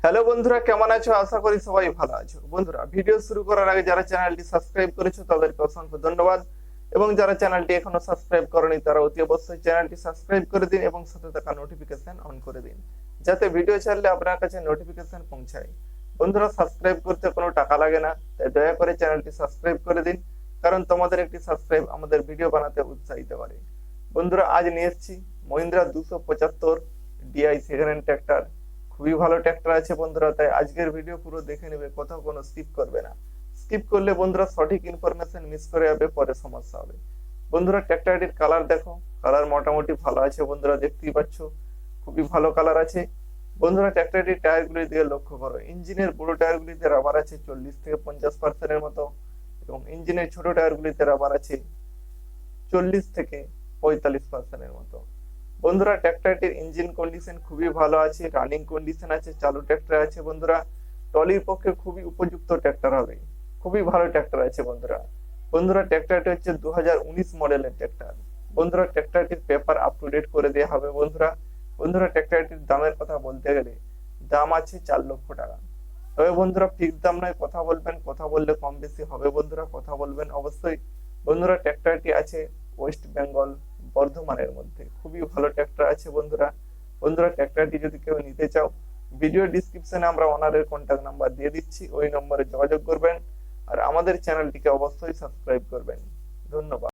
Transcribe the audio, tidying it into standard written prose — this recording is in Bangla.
হ্যালো বন্ধুরা, কেমন আছো? আশা করি সবাই ভালো আছো। বন্ধুরা, ভিডিও শুরু করার আগে যারা চ্যানেলটি সাবস্ক্রাইব করেছো তাদেরকে অসংখ্য ধন্যবাদ, এবং যারা চ্যানেলটি এখনো সাবস্ক্রাইব করনি তারা অতি অবশ্যই চ্যানেলটি সাবস্ক্রাইব করে দিন এবং সাথে থাকা নোটিফিকেশন অন করে দিন, যাতে ভিডিও ছাড়লে আপনার কাছে নোটিফিকেশন পৌঁছায়। বন্ধুরা, সাবস্ক্রাইব করতে কোনো টাকা লাগে না, তাই দয়া করে চ্যানেলটি সাবস্ক্রাইব করে দিন, কারণ তোমাদের একটি সাবস্ক্রাইব আমাদের ভিডিও বানাতে উৎসাহিত করে। বন্ধুরা, আজ নিয়ে এসেছি Mahindra 275 DI second hand tractor. খুবই ভালো ট্র্যাক্টর আছে বন্ধুরা, তাই আজকের ভিডিও পুরো দেখে নেবে, কোথাও কোনো স্কিপ করবে না। স্কিপ করলে বন্ধুরা সঠিক ইনফরমেশন মিস করে যাবে, পরে সমস্যা হবে। বন্ধুরা, ট্র্যাক্টরটির কালার দেখো, কালার মোটামুটি ভালো আছে বন্ধুরা, দেখতেই পাচ্ছ খুবই ভালো কালার আছে। বন্ধুরা, ট্র্যাক্টরটির টায়ারগুলির দিকে লক্ষ্য করো। ইঞ্জিনের বড় টায়ারগুলিতে রাবার আছে 40 থেকে 50% মতো, এবং ইঞ্জিনের ছোট টায়ারগুলিতে রাবার আছে 40 থেকে 45% মতো। বন্ধুরা, ট্র্যাক্টরটির ইঞ্জিন কন্ডিশন খুবই ভালো আছে, রানিং কন্ডিশন আছে, চালু ট্র্যাক্টর আছে বন্ধুরা। ট্রলির পক্ষে খুবই উপযুক্ত ট্র্যাক্টর হবে, খুবই ভালো ট্র্যাক্টর আছে বন্ধুরা। বন্ধুরা, ট্র্যাক্টরটি হচ্ছে 2019 মডেলের ট্র্যাক্টর। বন্ধুরা, ট্র্যাক্টরটির পেপার আপ টু ডেট করে দেওয়া হবে বন্ধুরা। বন্ধুরা, ট্র্যাক্টরটির দামের কথা বলতে গেলে দাম আছে 4 লক্ষ টাকা। তবে বন্ধুরা, ফিক্স দাম নয়, কথা বলবেন, কথা বললে কম বেশি হবে বন্ধুরা, কথা বলবেন অবশ্যই। বন্ধুরা, ট্র্যাক্টরটি আছে ওয়েস্ট বেঙ্গল বর্ধমানের মধ্যে, খুবই ভালো ট্র্যাক্টর আছে বন্ধুরা। বন্ধুরা, ট্র্যাক্টরটি যদি কেউ নিতে চাও, ভিডিও ডিসক্রিপশনে আমরা ওনারের কন্ট্যাক্ট নাম্বার দিয়ে দিচ্ছি, ওই নম্বরে যোগাযোগ করবেন। আর আমাদের চ্যানেলটিকে অবশ্যই সাবস্ক্রাইব করবেন। ধন্যবাদ।